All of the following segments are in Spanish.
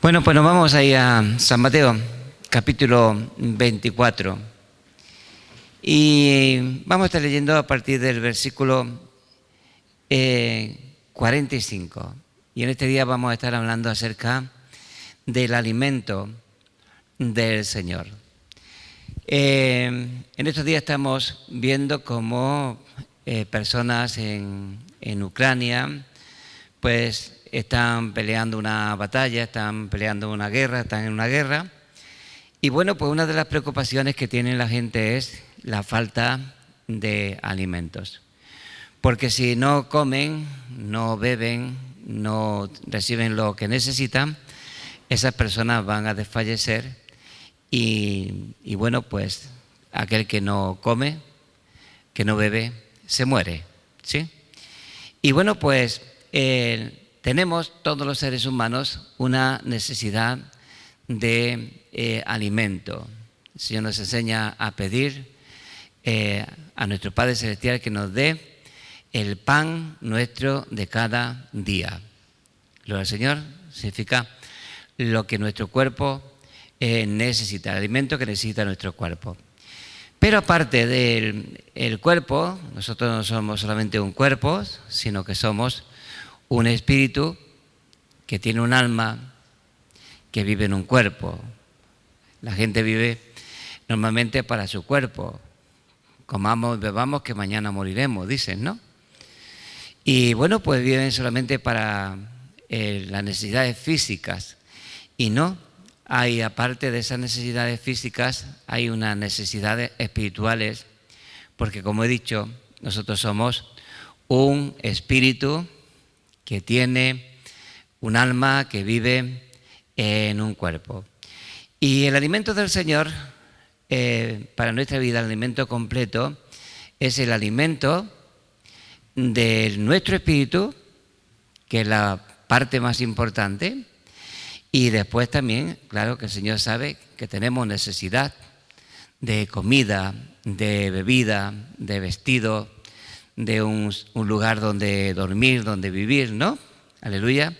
Bueno, pues nos vamos ahí a San Mateo, capítulo 24. Y vamos a estar leyendo a partir del versículo 45. Y en este día vamos a estar hablando acerca del alimento del Señor. En estos días estamos viendo cómo personas en Ucrania pues están peleando una batalla, están peleando una guerra, están en una guerra. Y bueno, pues una de las preocupaciones que tiene la gente es la falta de alimentos. Porque si no comen, no beben, no reciben lo que necesitan, esas personas van a desfallecer y bueno, pues aquel que no come, que no bebe, se muere, ¿sí? Y bueno, pues tenemos todos los seres humanos una necesidad de alimento. El Señor nos enseña a pedir a nuestro Padre Celestial que nos dé el pan nuestro de cada día. Gloria al Señor significa lo que nuestro cuerpo necesita, el alimento que necesita nuestro cuerpo. Pero aparte del cuerpo, nosotros no somos solamente un cuerpo, sino que somos un espíritu que tiene un alma que vive en un cuerpo. La gente vive normalmente para su cuerpo. Comamos, bebamos, que mañana moriremos, dicen, ¿no? Y bueno, pues viven solamente para las necesidades físicas. Y no, hay aparte de esas necesidades físicas, hay unas necesidades espirituales, porque como he dicho, nosotros somos un espíritu que tiene un alma que vive en un cuerpo. Y el alimento del Señor, para nuestra vida, el alimento completo, es el alimento de nuestro espíritu, que es la parte más importante, y después también, claro, que el Señor sabe que tenemos necesidad de comida, de bebida, de vestido, de un lugar donde dormir, donde vivir, ¿no? Aleluya.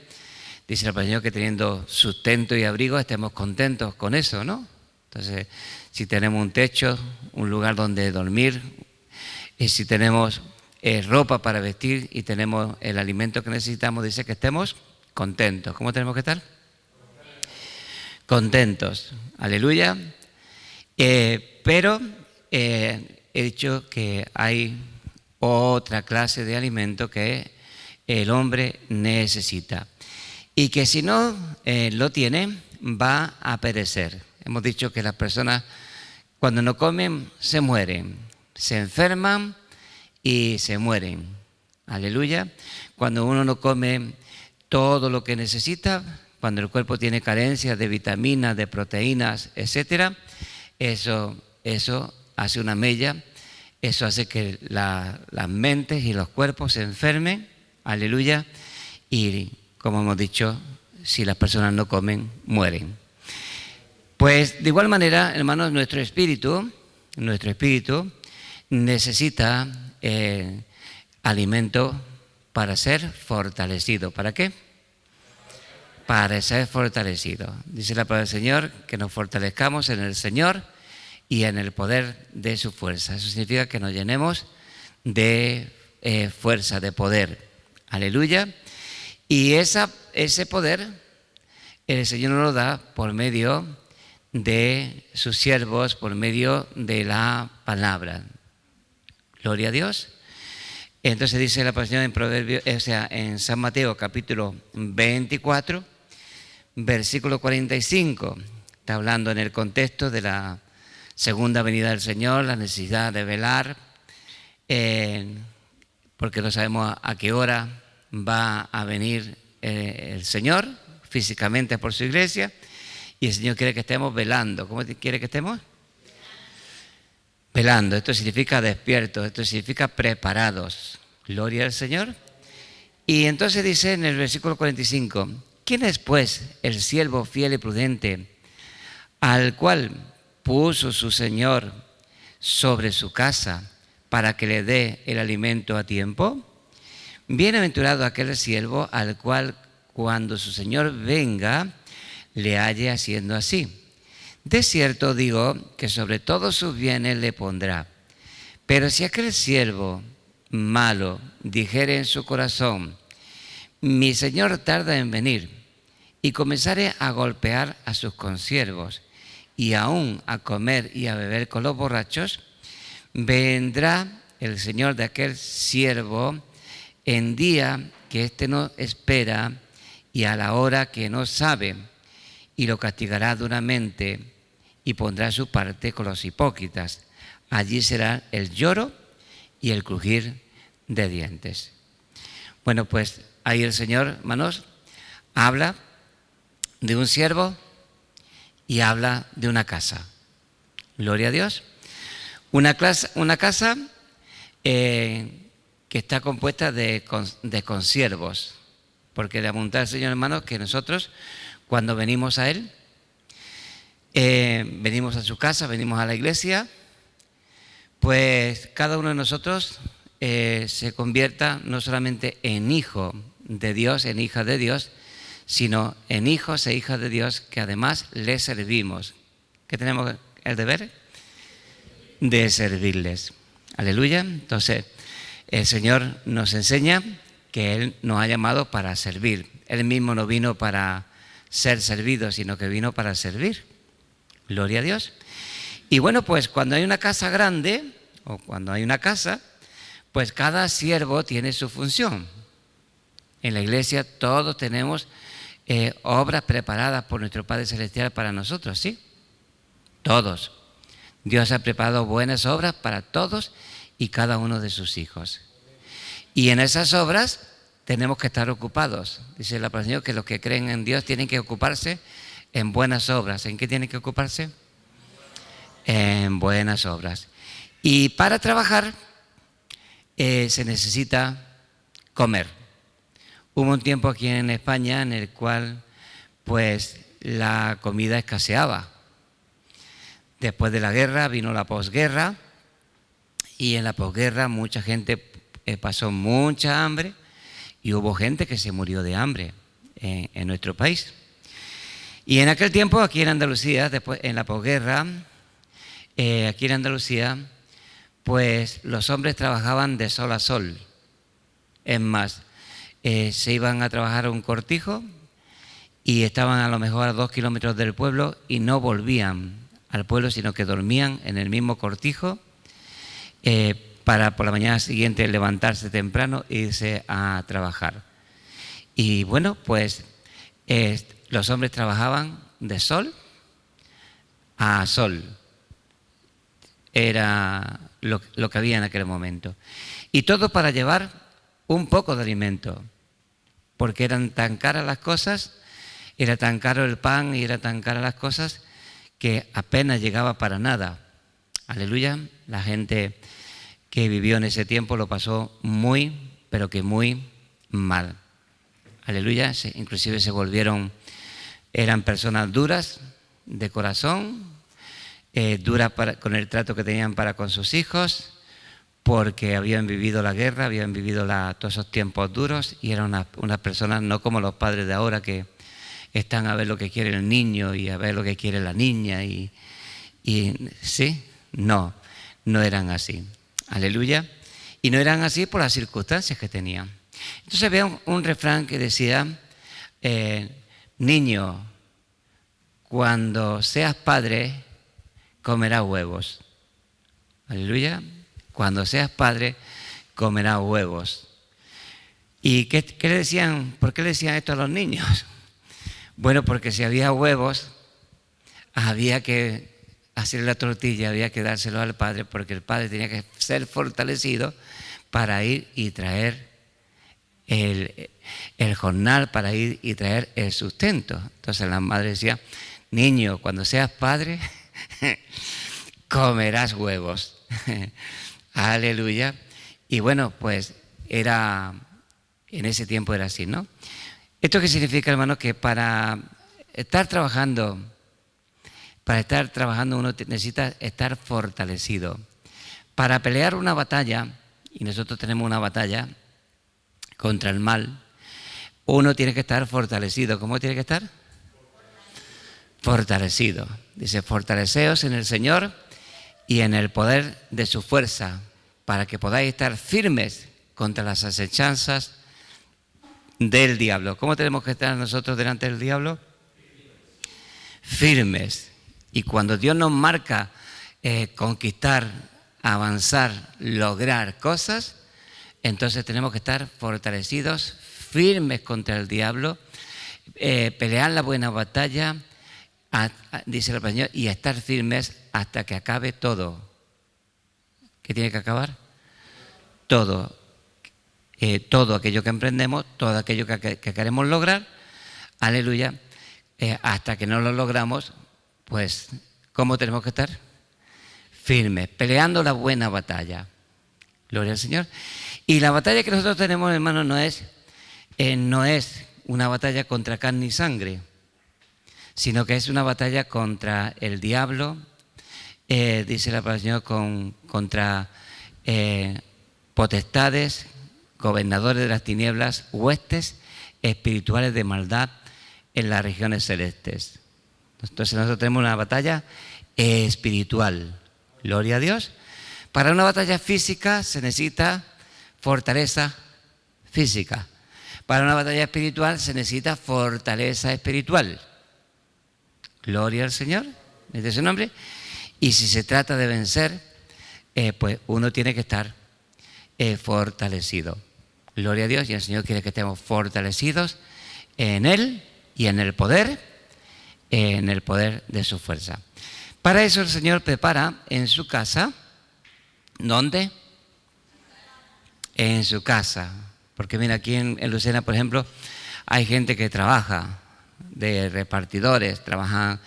Dice el Señor que teniendo sustento y abrigo estemos contentos con eso, ¿no? Entonces, si tenemos un techo, un lugar donde dormir, y si tenemos ropa para vestir y tenemos el alimento que necesitamos, dice que estemos contentos. ¿Cómo tenemos que estar? Contentos. Aleluya. Pero he dicho que hay otra clase de alimento que el hombre necesita y que si no lo tiene va a perecer. Hemos dicho que las personas cuando no comen se mueren, se enferman y se mueren. Aleluya. Cuando uno no come todo lo que necesita, cuando el cuerpo tiene carencias de vitaminas, de proteínas, etcétera, eso hace una mella. Eso hace que las mentes y los cuerpos se enfermen, aleluya, y como hemos dicho, si las personas no comen, mueren. Pues de igual manera, hermanos, nuestro espíritu necesita alimento para ser fortalecido. ¿Para qué? Para ser fortalecido. Dice la palabra del Señor que nos fortalezcamos en el Señor y en el poder de su fuerza. Eso significa que nos llenemos de fuerza, de poder. Aleluya. Y ese poder el Señor nos lo da por medio de sus siervos, por medio de la palabra. Gloria a Dios. Entonces dice la palabra en Proverbios, en San Mateo capítulo 24, versículo 45. Está hablando en el contexto de la segunda venida del Señor, la necesidad de velar, porque no sabemos a qué hora va a venir el Señor físicamente por su iglesia, y el Señor quiere que estemos velando. ¿Cómo quiere que estemos? Velando. Esto significa despiertos, esto significa preparados. Gloria al Señor. Y entonces dice en el versículo 45, ¿quién es pues el siervo fiel y prudente al cual puso su Señor sobre su casa para que le dé el alimento a tiempo? Bienaventurado aquel siervo al cual cuando su Señor venga le halle haciendo así. De cierto digo que sobre todos sus bienes le pondrá. Pero si aquel siervo malo dijere en su corazón: mi señor tarda en venir, y comenzare a golpear a sus consiervos, y aún a comer y a beber con los borrachos, vendrá el señor de aquel siervo en día que éste no espera y a la hora que no sabe, y lo castigará duramente y pondrá su parte con los hipócritas. Allí será el lloro y el crujir de dientes. Bueno, pues ahí el Señor, hermanos, habla de un siervo y habla de una casa. Gloria a Dios. Una casa que está compuesta de consiervos, porque le apunta el Señor, hermanos, que nosotros cuando venimos a Él, venimos a su casa, venimos a la iglesia, pues cada uno de nosotros se convierta no solamente en hijo de Dios, en hija de Dios, sino en hijos e hijas de Dios que además le servimos. ¿Qué tenemos el deber? De servirles. Aleluya. Entonces, el Señor nos enseña que Él nos ha llamado para servir. Él mismo no vino para ser servido, sino que vino para servir. Gloria a Dios. Y bueno, pues cuando hay una casa grande, o cuando hay una casa, pues cada siervo tiene su función. En la iglesia todos tenemos obras preparadas por nuestro Padre Celestial para nosotros, ¿sí? Todos. Dios ha preparado buenas obras para todos y cada uno de sus hijos. Y en esas obras tenemos que estar ocupados. Dice la palabra del Señor que los que creen en Dios tienen que ocuparse en buenas obras. ¿En qué tienen que ocuparse? En buenas obras. Y para trabajar se necesita comer. Hubo un tiempo aquí en España en el cual pues la comida escaseaba. Después de la guerra vino la posguerra, y en la posguerra mucha gente pasó mucha hambre, y hubo gente que se murió de hambre en nuestro país. Y en aquel tiempo aquí en Andalucía, después en la posguerra, aquí en Andalucía, pues los hombres trabajaban de sol a sol. Es más, se iban a trabajar a un cortijo y estaban a lo mejor a 2 kilómetros del pueblo y no volvían al pueblo, sino que dormían en el mismo cortijo para por la mañana siguiente levantarse temprano e irse a trabajar. Y bueno, pues los hombres trabajaban de sol a sol. Era lo que había en aquel momento. Y todo para llevar un poco de alimento, porque eran tan caras las cosas, era tan caro el pan y era tan caras las cosas que apenas llegaba para nada. Aleluya. La gente que vivió en ese tiempo lo pasó muy, pero que muy mal. Aleluya. Inclusive se volvieron, eran personas duras de corazón, duras con el trato que tenían para con sus hijos, porque habían vivido la guerra, habían vivido todos esos tiempos duros, y eran unas personas no como los padres de ahora que están a ver lo que quiere el niño y a ver lo que quiere la niña y sí, no eran así. Aleluya. Y no eran así por las circunstancias que tenían. Entonces había un refrán que decía, niño, cuando seas padre, comerás huevos. Aleluya. Cuando seas padre, comerás huevos. ¿Y qué le decían? ¿Por qué le decían esto a los niños? Bueno, porque si había huevos, había que hacer la tortilla, había que dárselo al padre, porque el padre tenía que ser fortalecido para ir y traer el jornal, para ir y traer el sustento. Entonces la madre decía, niño, cuando seas padre, comerás huevos. Aleluya. Y bueno, pues en ese tiempo era así, ¿no? ¿Esto qué significa, hermano? Que para estar trabajando uno necesita estar fortalecido. Para pelear una batalla, y nosotros tenemos una batalla contra el mal, uno tiene que estar fortalecido. ¿Cómo tiene que estar? fortalecidos. Dice, fortaleceos en el Señor y en el poder de su fuerza, para que podáis estar firmes contra las acechanzas del diablo. ¿Cómo tenemos que estar nosotros delante del diablo? Firmes. Y cuando Dios nos marca conquistar, avanzar, lograr cosas, entonces tenemos que estar fortalecidos, firmes contra el diablo, pelear la buena batalla, dice el Señor, y estar firmes hasta que acabe todo. ¿Qué tiene que acabar? Todo. Todo aquello que emprendemos, todo aquello que queremos lograr, aleluya, hasta que no lo logramos, pues, ¿cómo tenemos que estar? Firmes, peleando la buena batalla. Gloria al Señor. Y la batalla que nosotros tenemos, hermanos, no es una batalla contra carne y sangre, sino que es una batalla contra el diablo, dice la palabra del Señor, contra potestades, gobernadores de las tinieblas, huestes espirituales de maldad en las regiones celestes. Entonces nosotros tenemos una batalla espiritual. Gloria a Dios. Para una batalla física se necesita fortaleza física. Para una batalla espiritual se necesita fortaleza espiritual. Gloria al Señor, desde su nombre. Y si se trata de vencer, pues uno tiene que estar fortalecido. Gloria a Dios, y el Señor quiere que estemos fortalecidos en Él y en el poder de su fuerza. Para eso el Señor prepara en su casa, ¿dónde? En su casa. Porque mira, aquí en Lucena, por ejemplo, hay gente que trabaja de repartidores, trabajan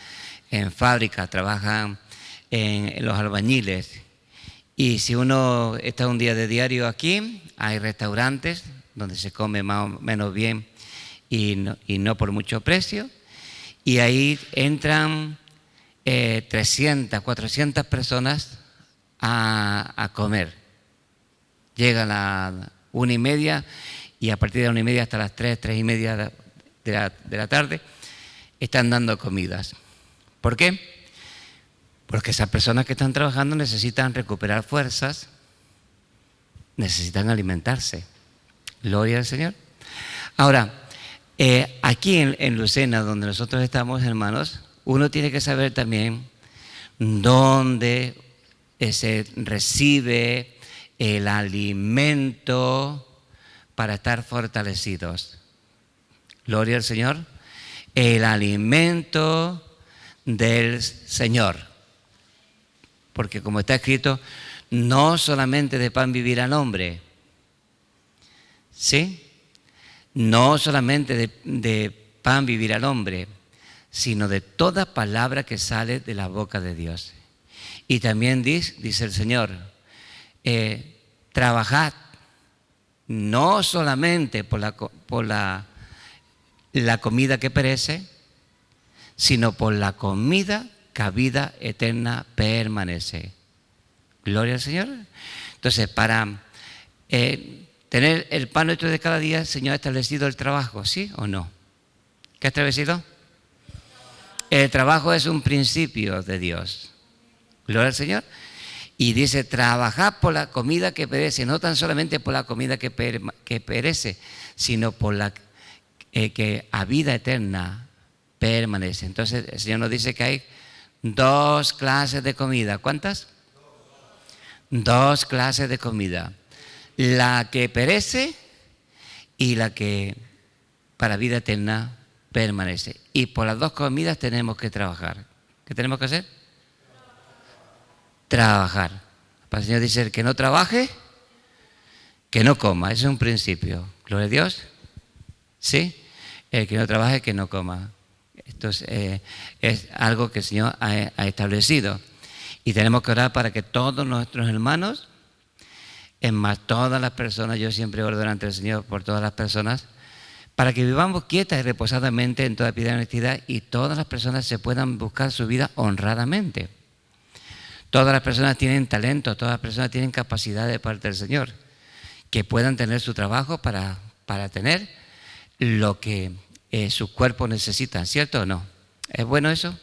en fábricas, trabajan en los albañiles. Y si uno está un día de diario aquí, hay restaurantes donde se come más o menos bien y no por mucho precio. Y ahí entran 300, 400 personas a comer. Llegan a las 1:30 y a partir de las 1:30 hasta las 3, 3:30 de la tarde están dando comidas. ¿Por qué? Porque esas personas que están trabajando necesitan recuperar fuerzas, necesitan alimentarse. Gloria al Señor. Ahora, aquí en Lucena, donde nosotros estamos, hermanos, uno tiene que saber también dónde se recibe el alimento para estar fortalecidos. Gloria al Señor. El alimento del Señor. Porque como está escrito, no solamente de pan vivirá el hombre, ¿sí? No solamente de pan vivirá el hombre, sino de toda palabra que sale de la boca de Dios. Y también dice el Señor, trabajad no solamente por la comida que perece, sino por la comida que a vida eterna permanece. Gloria al Señor. Entonces, para tener el pan nuestro de cada día, el Señor ha establecido el trabajo, ¿sí o no? ¿Qué ha establecido? El trabajo es un principio de Dios. Gloria al Señor. Y dice, trabajad por la comida que perece, no tan solamente por la comida que perece, sino por la que a vida eterna permanece. Entonces, el Señor nos dice que hay 2 clases de comida. ¿Cuántas? 2 clases de comida. La que perece y la que para vida eterna permanece. Y por las 2 comidas tenemos que trabajar. ¿Qué tenemos que hacer? Trabajar. El Señor dice, el que no trabaje, que no coma. Ese es un principio. Gloria a Dios. ¿Sí? El que no trabaje, que no coma. Esto es algo que el Señor ha establecido. Y tenemos que orar para que todos nuestros hermanos, es más, todas las personas, yo siempre oro delante del Señor por todas las personas, para que vivamos quietas y reposadamente en toda piedad y honestidad y todas las personas se puedan buscar su vida honradamente. Todas las personas tienen talento, todas las personas tienen capacidad de parte del Señor, que puedan tener su trabajo para tener lo que sus cuerpos necesitan, ¿cierto o no? ¿Es bueno eso?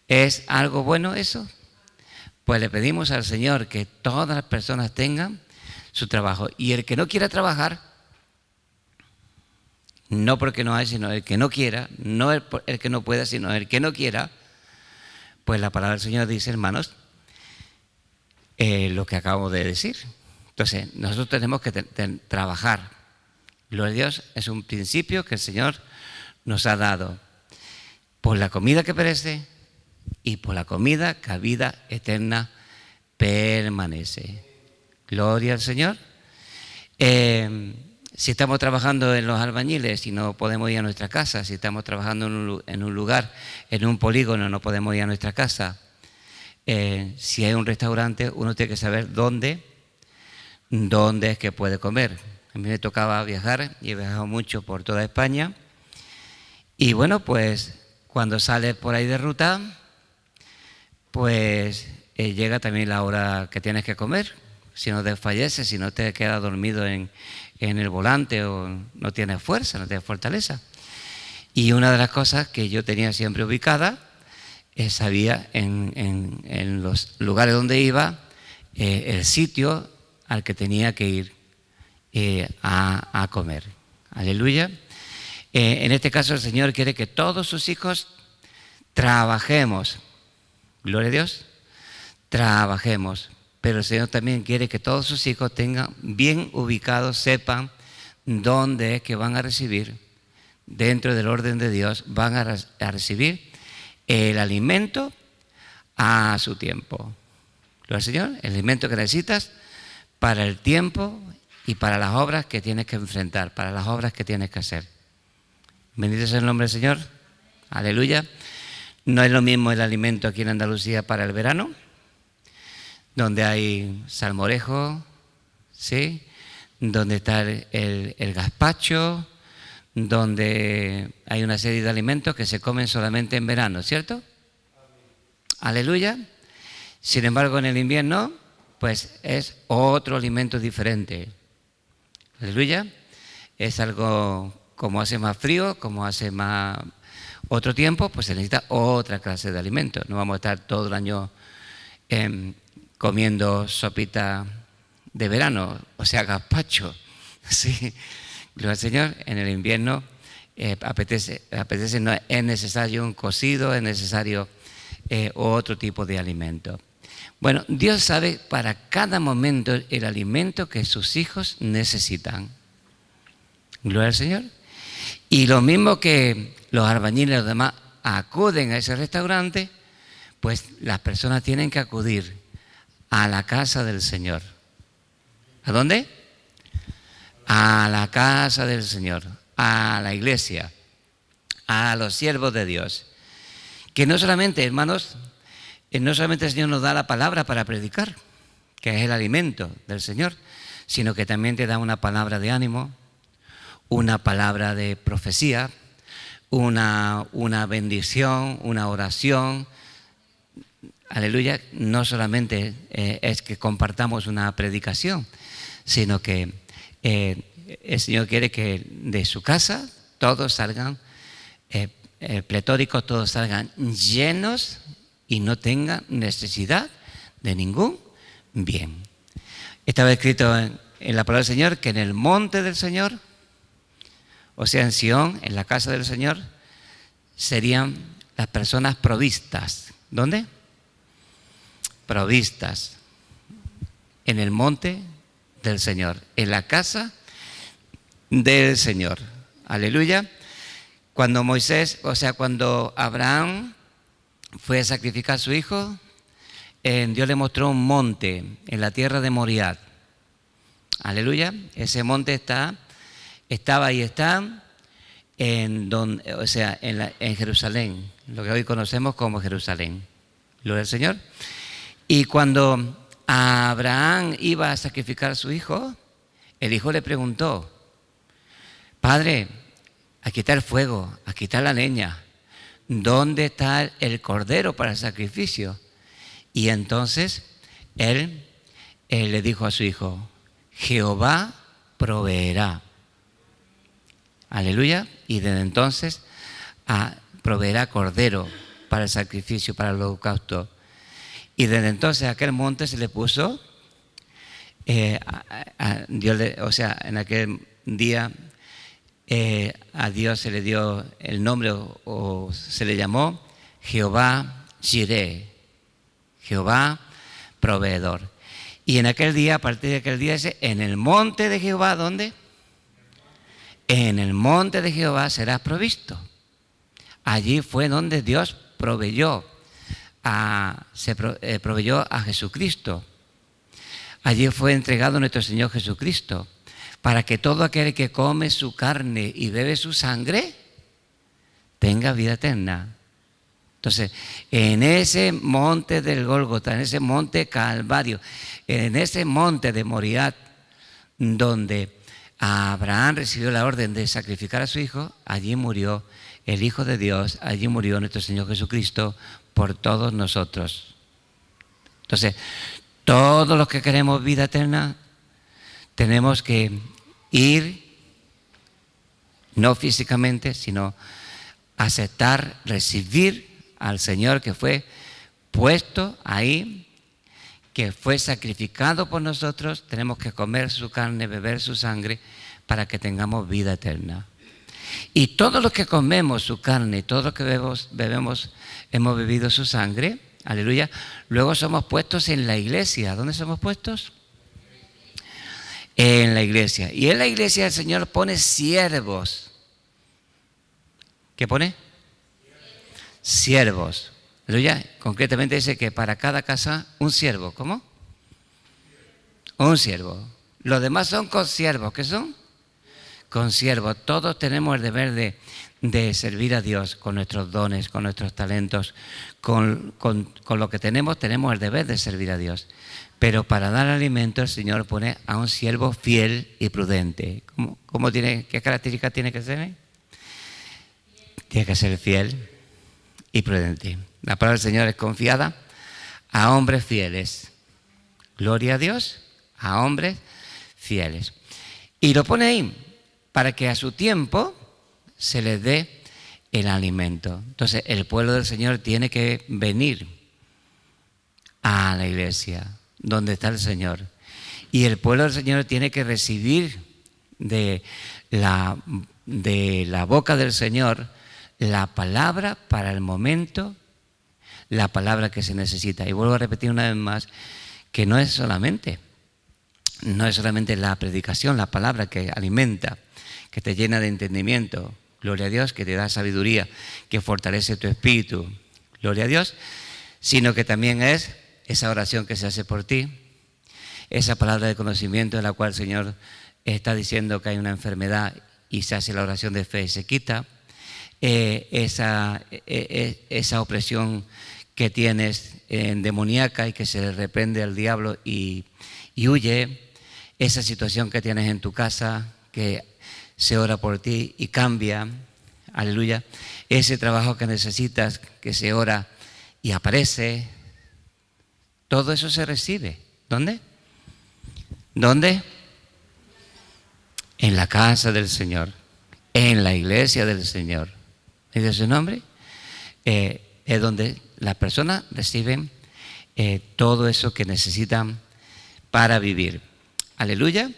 ¿Es algo bueno eso? Pues le pedimos al Señor que todas las personas tengan su trabajo. Y el que no quiera trabajar, no porque no hay, sino el que no quiera, no el que no pueda, sino el que no quiera, pues la palabra del Señor dice, hermanos, lo que acabo de decir. Entonces, nosotros tenemos que trabajar. Gloria a Dios, es un principio que el Señor nos ha dado por la comida que perece y por la comida que a vida eterna permanece. Gloria al Señor. Si estamos trabajando en los albañiles y no podemos ir a nuestra casa, si estamos trabajando en un lugar, en un polígono, no podemos ir a nuestra casa, si hay un restaurante, uno tiene que saber dónde es que puede comer. A mí me tocaba viajar y he viajado mucho por toda España. Y bueno, pues cuando sales por ahí de ruta, pues llega también la hora que tienes que comer. Si no desfalleces, si no te quedas dormido en el volante o no tienes fuerza, no tienes fortaleza. Y una de las cosas que yo tenía siempre ubicada, sabía en los lugares donde iba, el sitio al que tenía que ir a comer. Aleluya. En este caso el Señor quiere que todos sus hijos trabajemos. Gloria a Dios. Trabajemos. Pero el Señor también quiere que todos sus hijos tengan bien ubicados, sepan dónde es que van a recibir, dentro del orden de Dios, van a recibir el alimento a su tiempo. Gloria al Señor, el alimento que necesitas para el tiempo y para las obras que tienes que enfrentar, para las obras que tienes que hacer. Bendito sea el nombre del Señor. Aleluya. No es lo mismo el alimento aquí en Andalucía para el verano, donde hay salmorejo, ¿sí? Donde está el gazpacho, donde hay una serie de alimentos que se comen solamente en verano, ¿cierto? Aleluya. Sin embargo, en el invierno, pues es otro alimento diferente. Aleluya. Es algo, como hace más frío, como hace más otro tiempo, pues se necesita otra clase de alimento. No vamos a estar todo el año comiendo sopita de verano, o sea, gazpacho. Sí, gloria al Señor. En el invierno apetece, no es necesario un cocido, es necesario otro tipo de alimento. Bueno, Dios sabe para cada momento el alimento que sus hijos necesitan. Gloria al Señor. Y lo mismo que los albañiles y los demás acuden a ese restaurante, pues las personas tienen que acudir a la casa del Señor. ¿A dónde? A la casa del Señor, a la iglesia, a los siervos de Dios. Que no solamente, hermanos, no solamente el Señor nos da la palabra para predicar, que es el alimento del Señor, sino que también te da una palabra de ánimo, una palabra de profecía, una bendición, una oración. Aleluya. No solamente es que compartamos una predicación, sino que el Señor quiere que de su casa todos salgan pletóricos, todos salgan llenos y no tengan necesidad de ningún bien. Estaba escrito en la palabra del Señor que en el monte del Señor, o sea, en Sión, en la casa del Señor, serían las personas provistas. ¿Dónde? Provistas. En el monte del Señor, en la casa del Señor. Aleluya. Cuando Moisés, o sea, cuando Abraham fue a sacrificar a su hijo, Dios le mostró un monte en la tierra de Moriah. Aleluya. Ese monte estaba y está en Jerusalén, lo que hoy conocemos como Jerusalén. Gloria al Señor. Y cuando Abraham iba a sacrificar a su hijo, el hijo le preguntó: Padre, aquí está el fuego, aquí está la leña, ¿dónde está el cordero para el sacrificio? Y entonces él le dijo a su hijo: Jehová proveerá. Aleluya. Y desde entonces proveerá cordero para el sacrificio, para el holocausto. Y desde entonces aquel monte se le puso, Dios en aquel día a Dios se le dio el nombre o se le llamó Jehová Jireh, Jehová proveedor. Y en aquel día, a partir de aquel día, dice, en el monte de Jehová, ¿dónde? En el monte de Jehová serás provisto. Allí fue donde Dios proveyó a Jesucristo. Allí fue entregado nuestro Señor Jesucristo, para que todo aquel que come su carne y bebe su sangre tenga vida eterna. Entonces, en ese monte del Gólgota, en ese monte Calvario, en ese monte de Moriah, donde Abraham recibió la orden de sacrificar a su hijo, allí murió el Hijo de Dios, allí murió nuestro Señor Jesucristo por todos nosotros. Entonces, todos los que queremos vida eterna, tenemos que ir, no físicamente, sino aceptar, recibir al Señor que fue puesto ahí, que fue sacrificado por nosotros. Tenemos que comer su carne, beber su sangre, para que tengamos vida eterna. Y todos los que comemos su carne, todos los que bebemos, hemos bebido su sangre, aleluya, luego somos puestos en la iglesia. ¿Dónde somos puestos? En la iglesia. Y en la iglesia el Señor pone siervos. ¿Qué pone? Siervos. Aleluya. Concretamente dice que para cada casa un siervo. ¿Cómo? Un siervo. Los demás son consiervos. ¿Qué son? Consiervos. Todos tenemos el deber de servir a Dios con nuestros dones, con nuestros talentos, con lo que tenemos el deber de servir a Dios. Pero para dar alimento el Señor pone a un siervo fiel y prudente. ¿Qué características tiene que ser? Tiene que ser fiel y prudente. La palabra del Señor es confiada a hombres fieles. Gloria a Dios, a hombres fieles. Y lo pone ahí para que a su tiempo se les dé el alimento. Entonces el pueblo del Señor tiene que venir a la iglesia donde está el Señor. Y el pueblo del Señor tiene que recibir de la boca del Señor la palabra para el momento, la palabra que se necesita. Y vuelvo a repetir una vez más que no es solamente la predicación, la palabra que alimenta, que te llena de entendimiento, gloria a Dios, que te da sabiduría, que fortalece tu espíritu, gloria a Dios, sino que también es esa oración que se hace por ti, esa palabra de conocimiento en la cual el Señor está diciendo que hay una enfermedad y se hace la oración de fe y se quita, esa opresión que tienes demoníaca y que se le reprende al diablo y huye, esa situación que tienes en tu casa que se ora por ti y cambia, aleluya, ese trabajo que necesitas que se ora y aparece, todo eso se recibe. ¿Dónde? ¿Dónde? En la casa del Señor, en la iglesia del Señor. ¿Y de su nombre? Es donde las personas reciben todo eso que necesitan para vivir. Aleluya.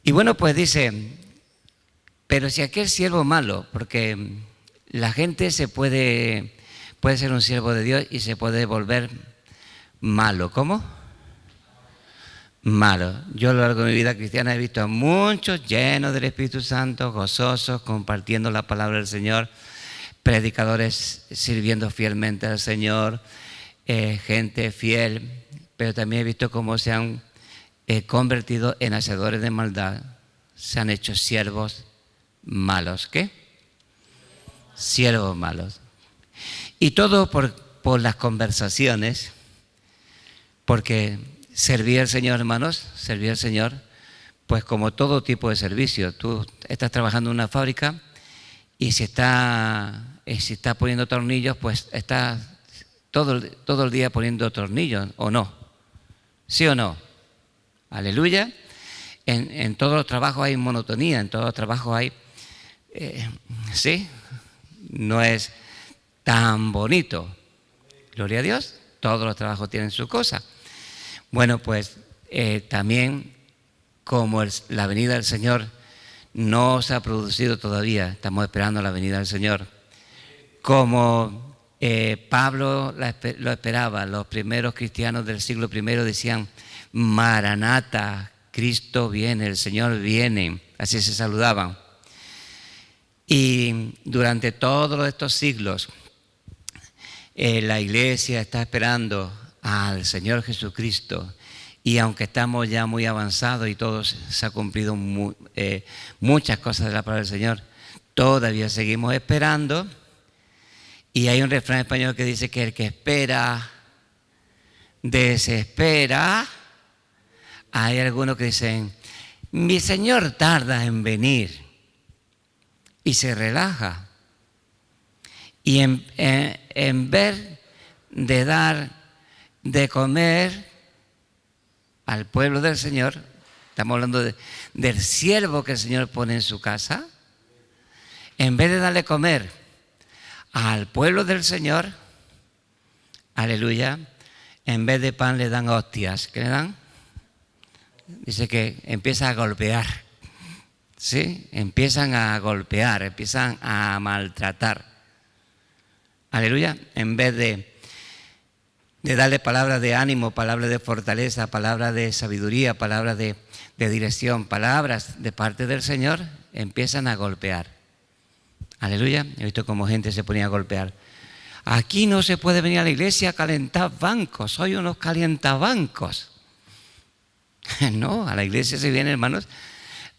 Y bueno, pues dice, pero si aquel siervo malo, porque la gente puede ser un siervo de Dios y se puede volver malo. ¿Cómo? Malo. Yo a lo largo de mi vida cristiana he visto a muchos llenos del Espíritu Santo, gozosos, compartiendo la palabra del Señor, predicadores sirviendo fielmente al Señor, gente fiel, pero también he visto cómo se han convertido en hacedores de maldad, se han hecho siervos malos. ¿Qué? Siervos malos. Y todo por las conversaciones, porque servir al Señor, hermanos, servir al Señor, pues como todo tipo de servicio. Tú estás trabajando en una fábrica y si está poniendo tornillos, pues estás todo el día poniendo tornillos, ¿o no? ¿Sí o no? Aleluya. En todos los trabajos hay monotonía, en todos los trabajos hay, sí, no es tan bonito. Gloria a Dios, todos los trabajos tienen su cosa. Bueno, pues también como la venida del Señor no se ha producido todavía, estamos esperando la venida del Señor, como Pablo lo esperaba, los primeros cristianos del siglo I decían, Maranata, Cristo viene, el Señor viene, así se saludaban. Y durante todos estos siglos, la iglesia está esperando al Señor Jesucristo, y aunque estamos ya muy avanzados y todo se ha cumplido muchas cosas de la palabra del Señor, todavía seguimos esperando. Y hay un refrán español que dice que el que espera desespera. Hay algunos que dicen, mi Señor tarda en venir, y se relaja. Y en vez de dar de comer al pueblo del Señor, estamos hablando del siervo que el Señor pone en su casa, en vez de darle comer al pueblo del Señor, aleluya, en vez de pan le dan hostias. ¿Qué le dan? Dice que empieza a golpear, ¿sí? Empiezan a golpear, empiezan a maltratar. Aleluya, en vez de darle palabras de ánimo, palabras de fortaleza, palabras de sabiduría, palabras de dirección, palabras de parte del Señor, empiezan a golpear. Aleluya, he visto cómo gente se ponía a golpear. Aquí no se puede venir a la iglesia a calentar bancos, soy unos calientabancos. No, a la iglesia se viene, hermanos,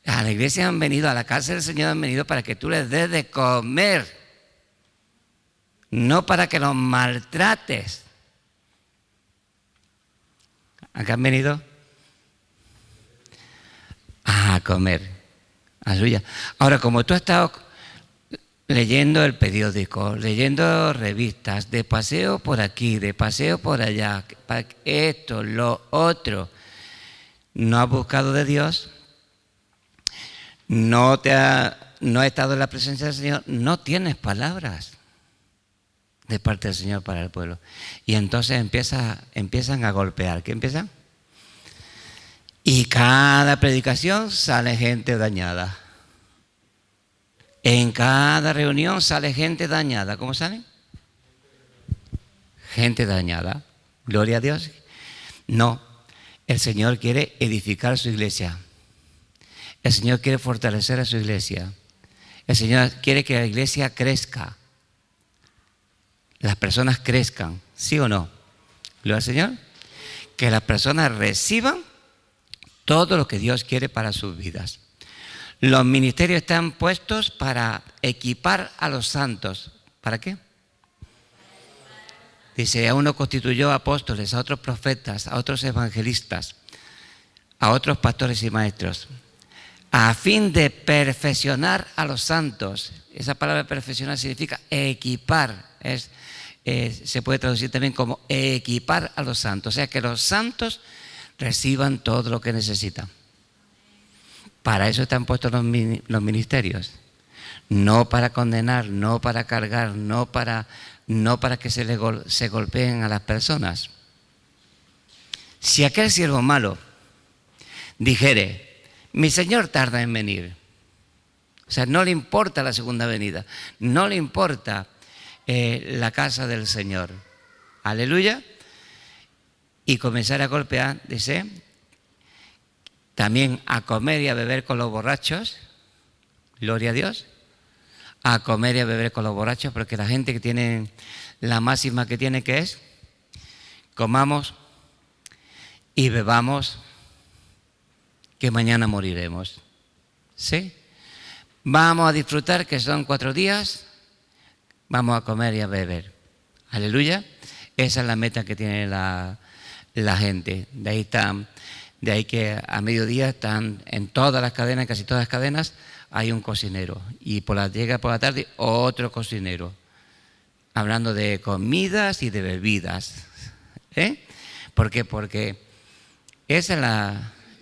a la iglesia han venido, a la casa del Señor han venido para que tú les des de comer, no para que los maltrates. Acá han venido a comer. Aleluya. Ahora, como tú has estado leyendo el periódico, leyendo revistas, de paseo por aquí, de paseo por allá, esto, lo otro, no has buscado de Dios, no has estado en la presencia del Señor, no tienes palabras de parte del Señor para el pueblo. Y entonces empiezan a golpear. ¿Qué empiezan? Y cada predicación sale gente dañada. En cada reunión sale gente dañada. ¿Cómo salen? Gente dañada. Gloria a Dios. No, el Señor quiere edificar su iglesia. El Señor quiere fortalecer a su iglesia. El Señor quiere que la iglesia crezca. Las personas crezcan, ¿sí o no? Gloria al Señor. Que las personas reciban todo lo que Dios quiere para sus vidas. Los ministerios están puestos para equipar a los santos. ¿Para qué? Dice, a uno constituyó apóstoles, a otros profetas, a otros evangelistas, a otros pastores y maestros, a fin de perfeccionar a los santos. Esa palabra perfeccionar significa equipar, se puede traducir también como equipar a los santos, o sea que los santos reciban todo lo que necesitan. Para eso están puestos los ministerios, no para condenar, no para cargar, no para que se golpeen a las personas. Si aquel siervo malo dijere, mi Señor tarda en venir, o sea, no le importa la segunda venida, no le importa la casa del Señor, aleluya, y comenzar a golpear, dice, también a comer y a beber con los borrachos, gloria a Dios, a comer y a beber con los borrachos, porque la gente que tiene, la máxima que tiene, que es, comamos y bebamos, que mañana moriremos, ¿sí? Vamos a disfrutar, que son 4 días, vamos a comer y a beber, aleluya. Esa es la meta que tiene la gente. De ahí que a mediodía están en todas las cadenas, casi todas las cadenas, hay un cocinero. Y llega por la tarde otro cocinero, hablando de comidas y de bebidas. ¿Por qué? Porque esa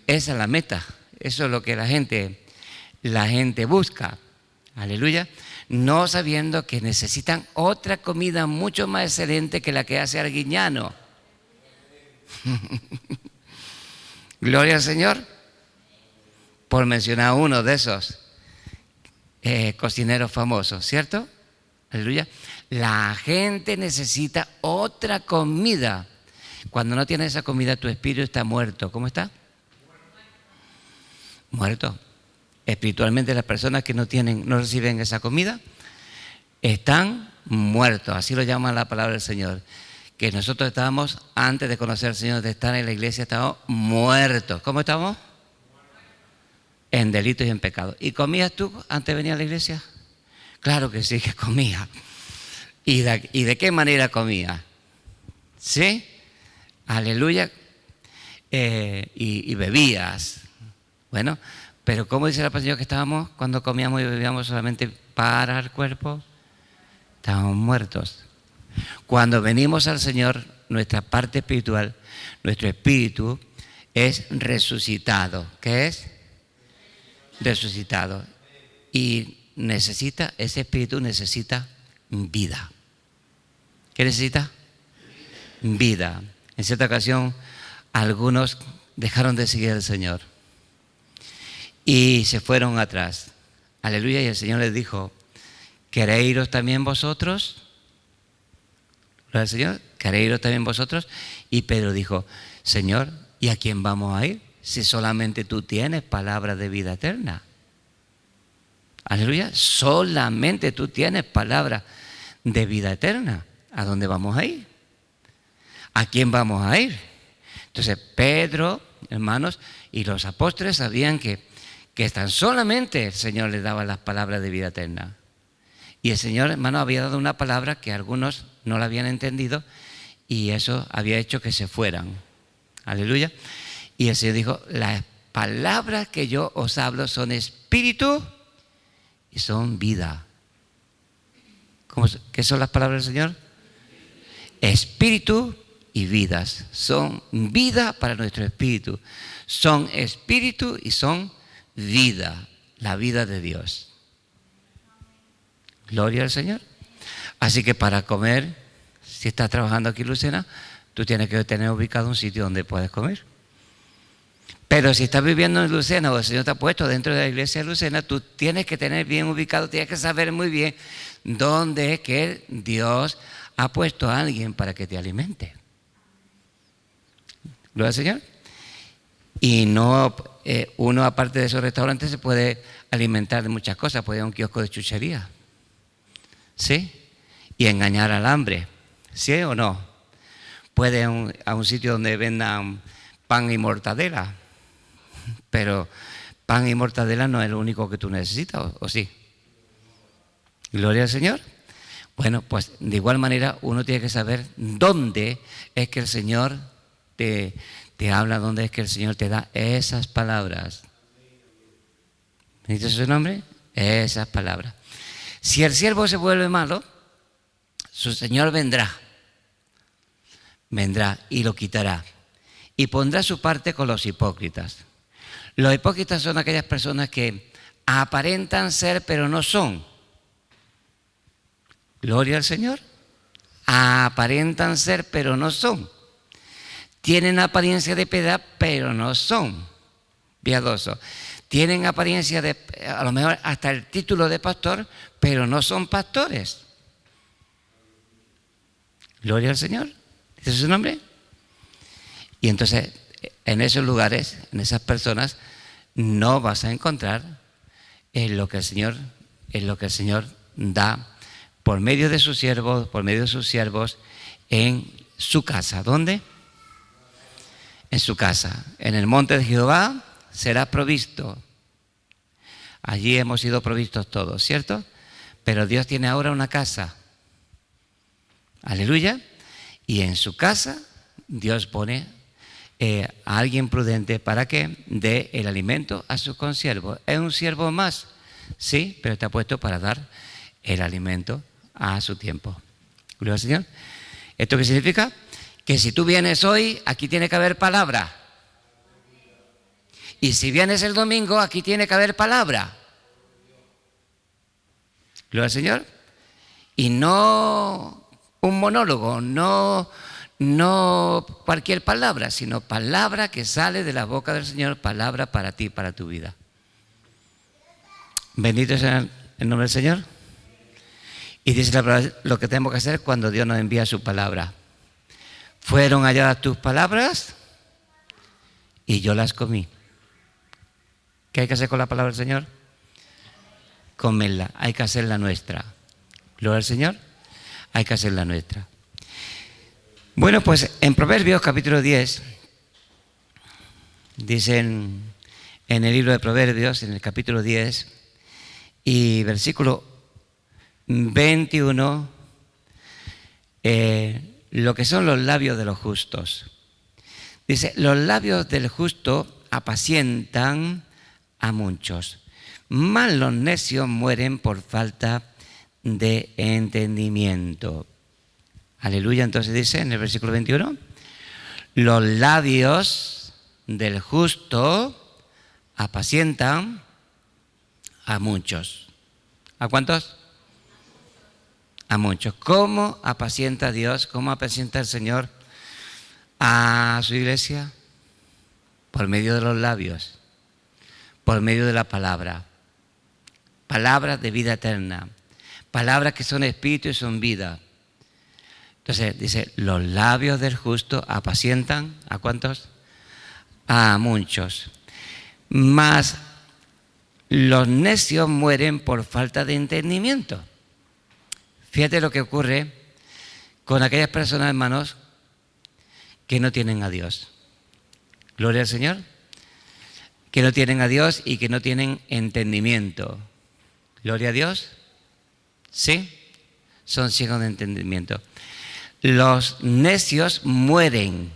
es la meta. Eso es lo que la gente busca. Aleluya. no sabiendo que necesitan otra comida mucho más excelente que la que hace Arguiñano. Gloria al Señor, por mencionar uno de esos cocineros famosos, ¿cierto? Aleluya. La gente necesita otra comida. Cuando no tienes esa comida, tu espíritu está muerto. ¿Cómo está? Muerto. Espiritualmente, las personas que no reciben esa comida están muertos. Así lo llama la palabra del Señor. Que nosotros estábamos, antes de conocer al Señor, de estar en la iglesia, estábamos muertos. ¿Cómo estamos? En delitos y en pecados. ¿Y comías tú antes de venir a la iglesia? Claro que sí, que comía. ¿Y de qué manera comía? ¿Sí? Aleluya. Y bebías. Bueno, pero ¿cómo dice la palabra del Señor que estábamos cuando comíamos y bebíamos solamente para el cuerpo? Estábamos muertos. Cuando venimos al Señor, nuestra parte espiritual, nuestro espíritu es resucitado. ¿Qué es? Resucitado. Y ese espíritu necesita vida. ¿Qué necesita? Vida. En cierta ocasión, algunos dejaron de seguir al Señor y se fueron atrás. Aleluya. Y el Señor les dijo: ¿queréis iros también vosotros? ¿Gloria al Señor? ¿Queréis iros también vosotros? Y Pedro dijo: Señor, ¿y a quién vamos a ir? Si solamente tú tienes palabras de vida eterna. Aleluya. Solamente tú tienes palabras de vida eterna. ¿A dónde vamos a ir? ¿A quién vamos a ir? Entonces Pedro, hermanos, y los apóstoles sabían que tan solamente el Señor les daba las palabras de vida eterna. Y el Señor, hermano, había dado una palabra que algunos no la habían entendido y eso había hecho que se fueran. Aleluya. Y el Señor dijo: las palabras que yo os hablo son espíritu y son vida. ¿Qué son las palabras del Señor? Espíritu y vidas. Son vida para nuestro espíritu. Son espíritu y son vida. La vida de Dios. Gloria al Señor. Así que para comer, si estás trabajando aquí en Lucena, tú tienes que tener ubicado un sitio donde puedes comer. Pero si estás viviendo en Lucena o el Señor te ha puesto dentro de la iglesia de Lucena, tú tienes que tener bien ubicado, tienes que saber muy bien dónde es que Dios ha puesto a alguien para que te alimente. ¿Gloria al Señor? Y no, uno aparte de esos restaurantes se puede alimentar de muchas cosas, puede ir a un kiosco de chuchería, ¿sí? Y engañar al hambre, ¿sí o no? Puede ir a un sitio donde vendan pan y mortadela, pero pan y mortadela no es lo único que tú necesitas, ¿o sí? Gloria al Señor. Bueno, pues de igual manera uno tiene que saber dónde es que el Señor te habla, dónde es que el Señor te da esas palabras. ¿Bendito sea su nombre? Esas palabras. Si el siervo se vuelve malo, su Señor vendrá y lo quitará y pondrá su parte con los hipócritas. Los hipócritas son aquellas personas que aparentan ser pero no son. Gloria al Señor. Aparentan ser pero no son. Tienen apariencia de piedad pero no son piadosos. Tienen apariencia de, a lo mejor hasta el título de pastor, pero no son pastores. Gloria al Señor. ¿Ese es su nombre? Y entonces, en esos lugares, en esas personas, no vas a encontrar lo que el Señor da por medio de sus siervos, en su casa. ¿Dónde? En su casa. En el monte de Jehová será provisto. Allí hemos sido provistos todos, ¿cierto? Pero Dios tiene ahora una casa. Aleluya. Y en su casa Dios pone a alguien prudente para que dé el alimento a sus consiervos. Es un siervo más, sí, pero está puesto para dar el alimento a su tiempo. Gloria al Señor. ¿Esto qué significa? Que si tú vienes hoy, aquí tiene que haber palabra. Y si vienes el domingo, aquí tiene que haber palabra. Gloria al Señor. Y no un monólogo, no cualquier palabra, sino palabra que sale de la boca del Señor, palabra para ti, para tu vida. Bendito sea el nombre del Señor. Y dice la palabra lo que tenemos que hacer cuando Dios nos envía su palabra. Fueron halladas tus palabras y yo las comí. ¿Qué hay que hacer con la palabra del Señor? Comerla, hay que hacerla nuestra. Gloria al Señor, hay que hacerla nuestra. Bueno, pues en Proverbios capítulo 10, dicen en el libro de Proverbios, en el capítulo 10 y versículo 21, lo que son los labios de los justos. Dice, los labios del justo apacientan a muchos, mas los necios mueren por falta de entendimiento. Aleluya. Entonces dice en el versículo 21, los labios del justo apacientan a muchos. ¿A cuántos? A muchos. ¿Cómo apacienta Dios? ¿Cómo apacienta el Señor a su iglesia? Por medio de los labios, por medio de la palabra. Palabras de vida eterna. Palabras que son espíritu y son vida. Entonces dice, los labios del justo apacientan, ¿a cuántos? A muchos. Mas los necios mueren por falta de entendimiento. Fíjate lo que ocurre con aquellas personas, hermanos, que no tienen a Dios. Gloria al Señor. Que no tienen a Dios y que no tienen entendimiento. Gloria a Dios. Sí, son ciegos de entendimiento. Los necios mueren.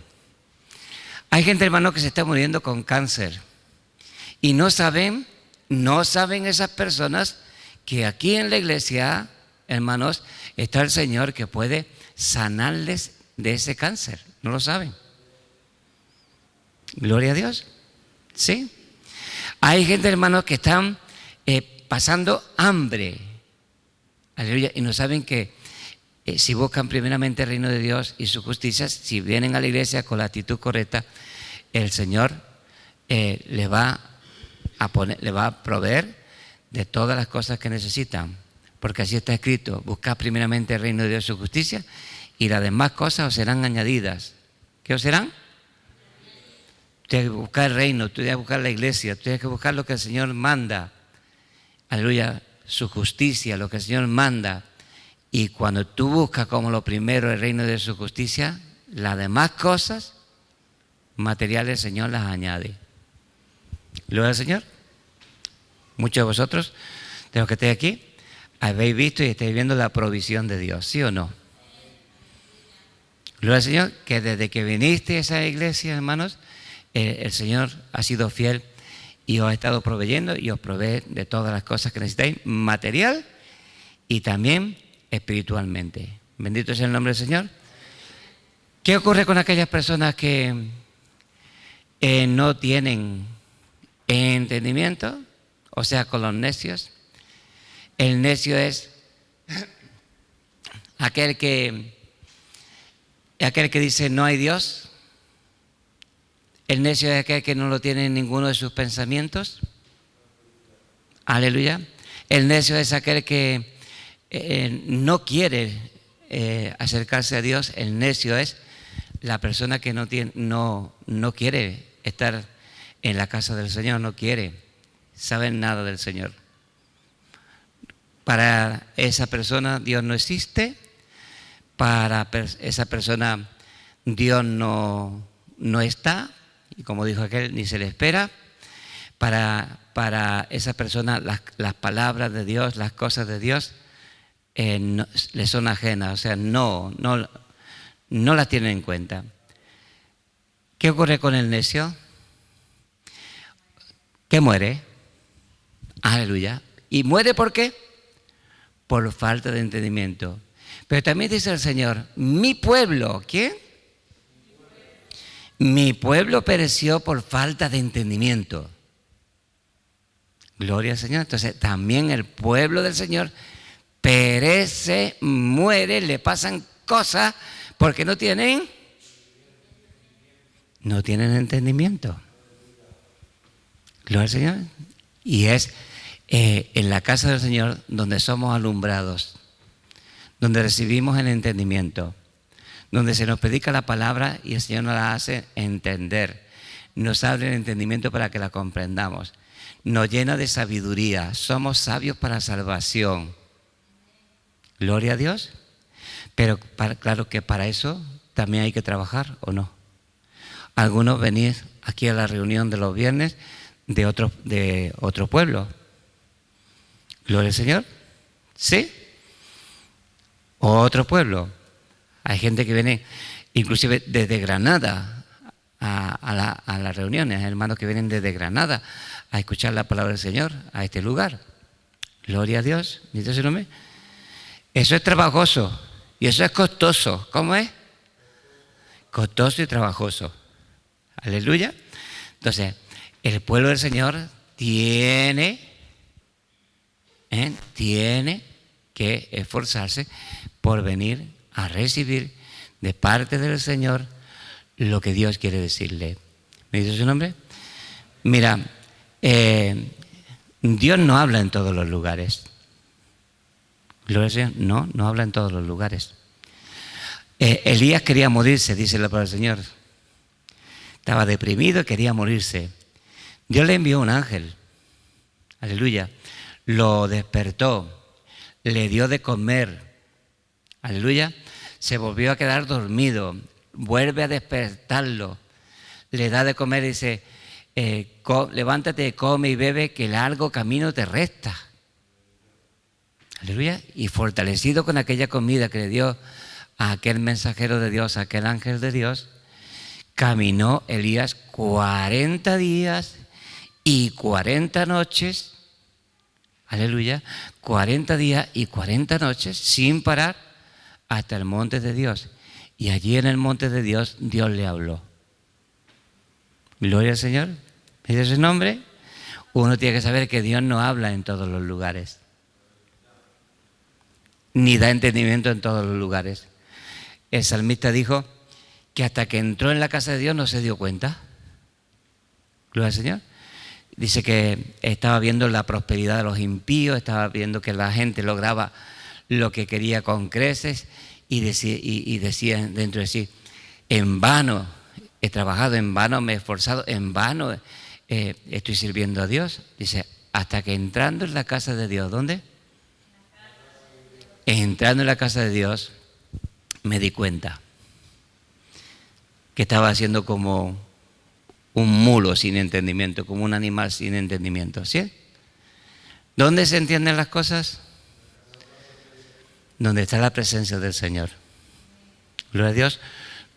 Hay gente, hermano, que se está muriendo con cáncer. Y no saben esas personas que aquí en la iglesia, hermanos, está el Señor que puede sanarles de ese cáncer. No lo saben. Gloria a Dios. Sí. Hay gente, hermanos, que están pasando hambre. Aleluya. Y no saben que si buscan primeramente el reino de Dios y su justicia, si vienen a la iglesia con la actitud correcta, el Señor les va a proveer de todas las cosas que necesitan. Porque así está escrito: buscad primeramente el reino de Dios y su justicia, y las demás cosas os serán añadidas. ¿Qué os serán? Tú tienes que buscar el reino, tú tienes que buscar la iglesia, tú tienes que buscar lo que el Señor manda. Aleluya, su justicia, lo que el Señor manda. Y cuando tú buscas como lo primero el reino de su justicia, las demás cosas materiales el Señor las añade. Gloria al Señor. Muchos de vosotros, de los que estáis aquí, habéis visto y estáis viendo la provisión de Dios, ¿sí o no? Gloria al Señor, que desde que viniste a esa iglesia, hermanos, el Señor ha sido fiel y os ha estado proveyendo y os provee de todas las cosas que necesitáis, material y también espiritualmente. Bendito sea el nombre del Señor. ¿Qué ocurre con aquellas personas que no tienen entendimiento? O sea, con los necios. El necio es aquel que dice no hay Dios. El necio es aquel que no lo tiene en ninguno de sus pensamientos. Aleluya. El necio es aquel que no quiere acercarse a Dios. El necio es la persona que no quiere estar en la casa del Señor, no quiere saber nada del Señor. Para esa persona Dios no existe. Para esa persona Dios no está. Y como dijo aquel, ni se le espera. Para esa persona las palabras de Dios, las cosas de Dios le son ajenas. O sea, no las tienen en cuenta. ¿Qué ocurre con el necio? Que muere. Aleluya. ¿Y muere por qué? Por falta de entendimiento. Pero también dice el Señor, mi pueblo, ¿quién? Mi pueblo pereció por falta de entendimiento. Gloria al Señor. Entonces también el pueblo del Señor perece, muere, le pasan cosas porque no tienen entendimiento. Gloria al Señor. Y es en la casa del Señor donde somos alumbrados, donde recibimos el entendimiento, donde se nos predica la palabra y el Señor nos la hace entender, nos abre el entendimiento para que la comprendamos, nos llena de sabiduría, somos sabios para salvación. Gloria a Dios. Pero claro que para eso también hay que trabajar, ¿o no? Algunos venís aquí a la reunión de los viernes de otro pueblo. Gloria al Señor. ¿Sí? O otro pueblo. Hay gente que viene inclusive desde Granada a las reuniones, hermanos que vienen desde Granada a escuchar la palabra del Señor a este lugar. Gloria a Dios. ¿Bendito sea su nombre? Eso es trabajoso y eso es costoso. ¿Cómo es? Costoso y trabajoso. Aleluya. Entonces, el pueblo del Señor tiene que esforzarse por venir a recibir de parte del Señor lo que Dios quiere decirle. ¿Me dice su nombre? Mira, Dios no habla en todos los lugares. Gloria al Señor. No habla en todos los lugares. Elías quería morirse, dice la palabra del Señor. Estaba deprimido y quería morirse. Dios le envió un ángel. Aleluya. Lo despertó. Le dio de comer. Aleluya. Se volvió a quedar dormido. Vuelve a despertarlo. Le da de comer y dice, levántate, come y bebe, que largo camino te resta. Aleluya. Y fortalecido con aquella comida que le dio a aquel mensajero de Dios, a aquel ángel de Dios, caminó Elías 40 días y 40 noches. Aleluya. 40 días y 40 noches sin parar hasta el monte de Dios. Y allí en el monte de Dios, Dios le habló. Gloria al Señor. ¿Ese es su nombre? Uno tiene que saber que Dios no habla en todos los lugares, ni da entendimiento en todos los lugares. El salmista dijo que hasta que entró en la casa de Dios no se dio cuenta. Gloria al Señor. Dice que estaba viendo la prosperidad de los impíos, estaba viendo que la gente lograba lo que quería con creces y decía dentro de sí, en vano he trabajado, en vano me he esforzado, en vano estoy sirviendo a Dios. Dice, hasta que entrando en la casa de Dios, ¿dónde? Entrando en la casa de Dios, me di cuenta que estaba haciendo como un mulo sin entendimiento, como un animal sin entendimiento. ¿Sí? ¿Dónde se entienden las cosas? Donde está la presencia del Señor. Gloria a Dios.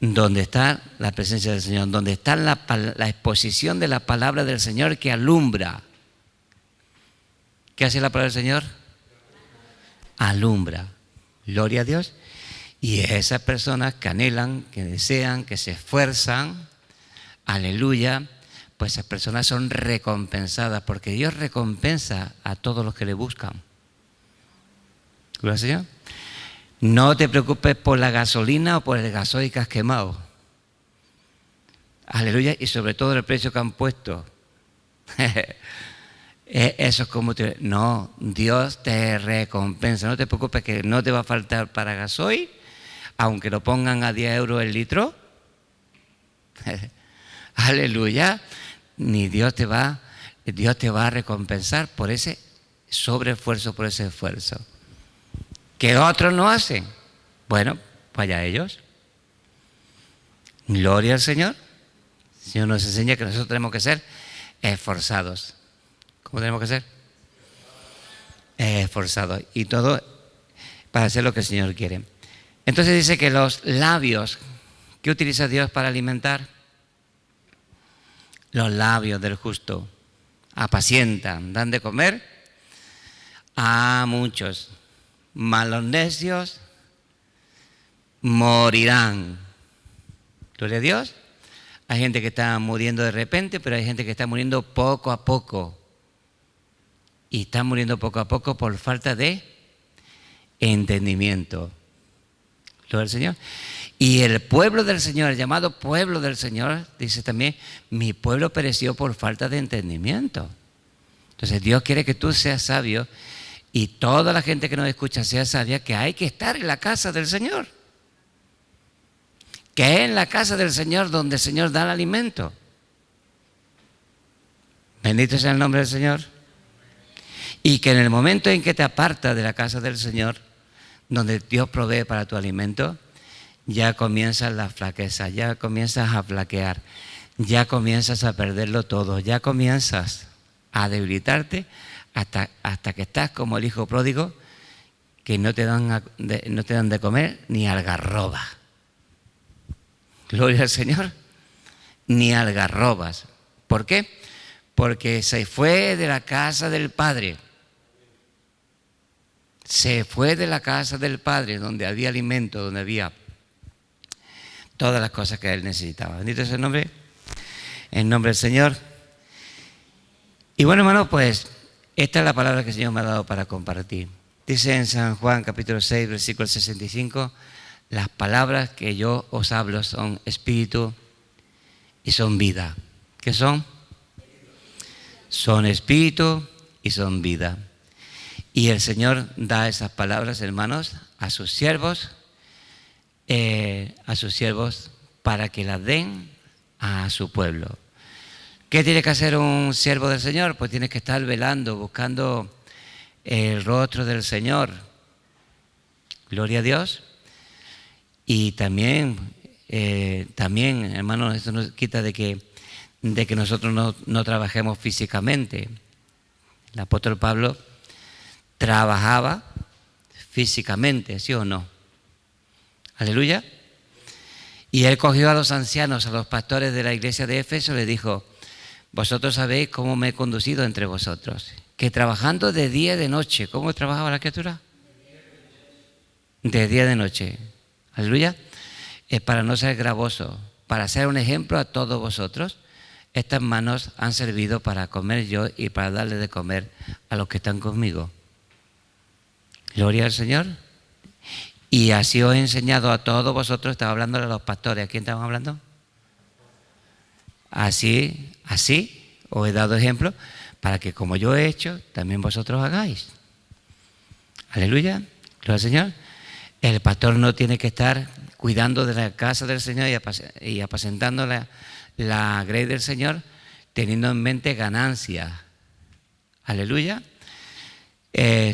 Donde está la presencia del Señor, donde está la exposición de la palabra del Señor que alumbra. ¿Qué hace la palabra del Señor? Alumbra. Gloria a Dios. Y esas personas que anhelan, que desean, que se esfuerzan, aleluya, pues esas personas son recompensadas, porque Dios recompensa a todos los que le buscan. Gloria al Señor. No te preocupes por la gasolina o por el gasoil que has quemado. Aleluya. Y sobre todo el precio que han puesto. Eso es como no, Dios te recompensa. No te preocupes que no te va a faltar para gasoil, aunque lo pongan a 10 euros el litro. Aleluya. Ni Dios te va a recompensar por ese sobreesfuerzo, por ese esfuerzo. ¿Qué otros no hacen? Bueno, vaya ellos. Gloria al Señor. El Señor nos enseña que nosotros tenemos que ser esforzados. ¿Cómo tenemos que ser? Esforzados. Y todo para hacer lo que el Señor quiere. Entonces dice que los labios, ¿qué utiliza Dios para alimentar? Los labios del justo apacientan, dan de comer a muchos. Mas los necios morirán. Gloria a Dios. Hay gente que está muriendo de repente, pero hay gente que está muriendo poco a poco. Y está muriendo poco a poco por falta de entendimiento. Gloria al Señor. Y el pueblo del Señor, el llamado pueblo del Señor, dice también, mi pueblo pereció por falta de entendimiento. Entonces Dios quiere que tú seas sabio y toda la gente que nos escucha sea sabia, que hay que estar en la casa del Señor. Que es en la casa del Señor donde el Señor da el alimento. Bendito sea el nombre del Señor. Y que en el momento en que te apartas de la casa del Señor, donde Dios provee para tu alimento, ya comienzas la flaqueza, ya comienzas a flaquear, ya comienzas a perderlo todo, ya comienzas a debilitarte hasta que estás como el hijo pródigo, que no te dan de comer ni algarroba. Gloria al Señor. Ni algarrobas. ¿Por qué? Porque se fue de la casa del Padre. Se fue de la casa del Padre, donde había alimento, donde había todas las cosas que él necesitaba. Bendito es el nombre, en nombre del Señor. Y bueno, hermano, pues esta es la palabra que el Señor me ha dado para compartir. Dice en San Juan capítulo 6, versículo 65, las palabras que yo os hablo son espíritu y son vida. ¿Qué son? Son espíritu y son vida. Y el Señor da esas palabras, hermanos, a sus siervos para que las den a su pueblo. ¿Qué tiene que hacer un siervo del Señor? Pues tiene que estar velando, buscando el rostro del Señor. Gloria a Dios. Y también, hermanos, esto nos quita de que nosotros no trabajemos físicamente. El apóstol Pablo trabajaba físicamente, ¿sí o no? Aleluya. Y él cogió a los ancianos, a los pastores de la iglesia de Éfeso, y les dijo: vosotros sabéis cómo me he conducido entre vosotros, que trabajando de día y de noche. ¿Cómo trabajaba la criatura? De día y de noche. Aleluya. Para no ser gravoso, para ser un ejemplo a todos vosotros. Estas manos han servido para comer yo y para darle de comer a los que están conmigo. Gloria al Señor. Y así os he enseñado a todos vosotros. Estaba hablando a los pastores. ¿A quién estamos hablando? Así os he dado ejemplo para que como yo he hecho, también vosotros hagáis. Aleluya. Gloria al Señor. El pastor no tiene que estar cuidando de la casa del Señor y apacentando la grey del Señor, teniendo en mente ganancia. Aleluya.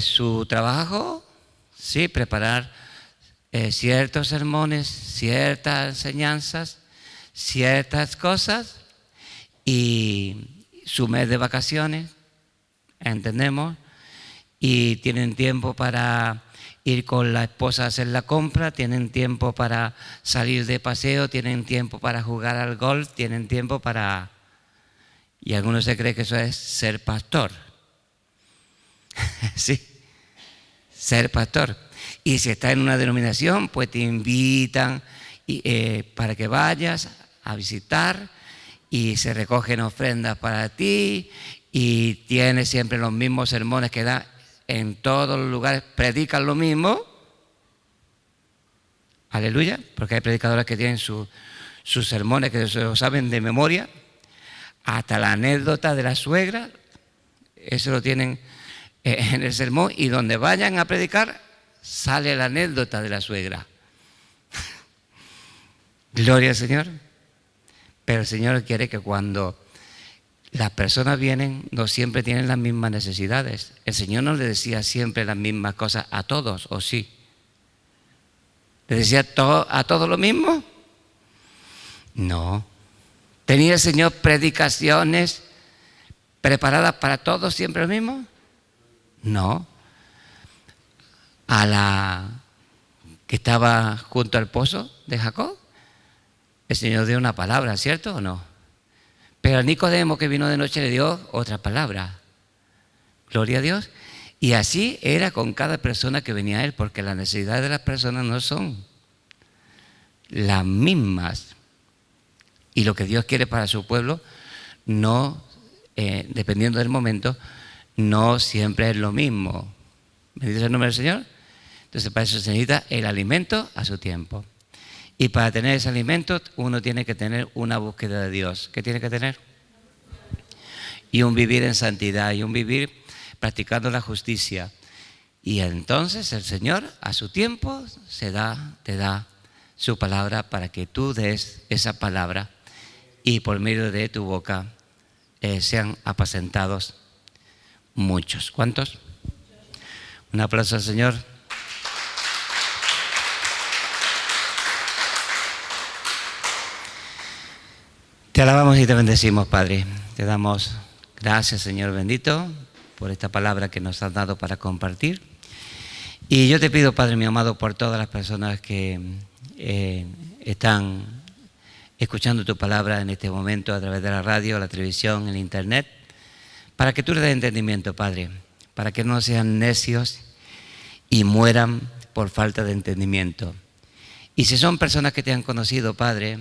Su trabajo, sí, preparar ciertos sermones, ciertas enseñanzas, ciertas cosas, y su mes de vacaciones, entendemos, y tienen tiempo para ir con la esposa a hacer la compra, tienen tiempo para salir de paseo, tienen tiempo para jugar al golf, tienen tiempo para... Y algunos se creen que eso es ser pastor. Sí, ser pastor. Y si estás en una denominación, pues te invitan para que vayas a visitar, y se recogen ofrendas para ti, y tienes siempre los mismos sermones que da en todos los lugares, predican lo mismo. Aleluya, porque hay predicadores que tienen sus sermones que se lo saben de memoria, hasta la anécdota de la suegra, eso lo tienen en el sermón, y donde vayan a predicar sale la anécdota de la suegra. Gloria al Señor. Pero el Señor quiere que cuando las personas vienen, no siempre tienen las mismas necesidades. El Señor no le decía siempre las mismas cosas a todos, ¿o sí? ¿Le decía a todos lo mismo? No. ¿Tenía el Señor predicaciones preparadas para todos siempre lo mismo? No. A la que estaba junto al pozo de Jacob, el Señor dio una palabra, ¿cierto o no? Pero a Nicodemo, que vino de noche, le dio otra palabra. Gloria a Dios. Y así era con cada persona que venía a él, porque las necesidades de las personas no son las mismas. Y lo que Dios quiere para su pueblo, no, dependiendo del momento, no siempre es lo mismo. ¿Me dice el nombre del Señor? Entonces Entonces para eso se necesita el alimento a su tiempo. Y para tener ese alimento uno tiene que tener una búsqueda de Dios. ¿Qué tiene que tener? Y un vivir en santidad y un vivir practicando la justicia. Y entonces el Señor a su tiempo te da su palabra para que tú des esa palabra y por medio de tu boca sean apacentados muchos. ¿Cuántos? Un aplauso al Señor. Te alabamos y te bendecimos, Padre. Te damos gracias, Señor bendito, por esta palabra que nos has dado para compartir. Y yo te pido, Padre mío amado, por todas las personas que están escuchando tu palabra en este momento a través de la radio, la televisión, el internet, para que tú les des entendimiento, Padre, para que no sean necios y mueran por falta de entendimiento. Y si son personas que te han conocido, Padre,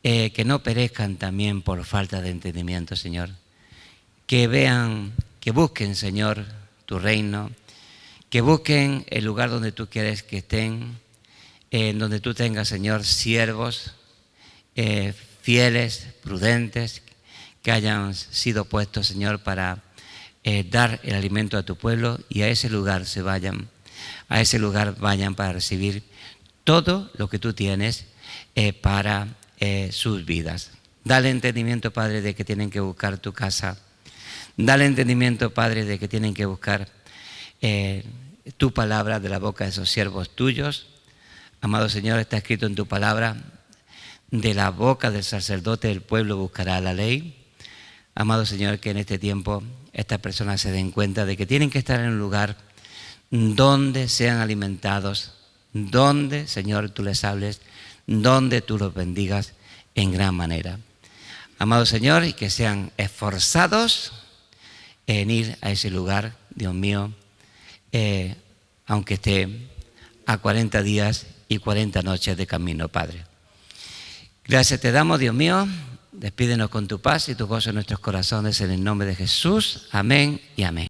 que no perezcan también por falta de entendimiento, Señor. Que vean, que busquen, Señor, tu reino, que busquen el lugar donde tú quieres que estén, en donde tú tengas, Señor, siervos fieles, prudentes, que hayan sido puestos, Señor, para dar el alimento a tu pueblo, y a ese lugar vayan para recibir todo lo que tú tienes para sus vidas. Dale entendimiento, Padre, de que tienen que buscar tu casa. Dale entendimiento, Padre, de que tienen que buscar tu palabra de la boca de esos siervos tuyos. Amado Señor, está escrito en tu palabra: de la boca del sacerdote del pueblo buscará la ley. Amado Señor, que en este tiempo estas personas se den cuenta de que tienen que estar en un lugar donde sean alimentados, donde, Señor, tú les hables, donde tú los bendigas en gran manera. Amado Señor, y que sean esforzados en ir a ese lugar, Dios mío, aunque esté a 40 días y 40 noches de camino, Padre. Gracias te damos, Dios mío. Despídenos con tu paz y tu gozo en nuestros corazones, en el nombre de Jesús. Amén y amén.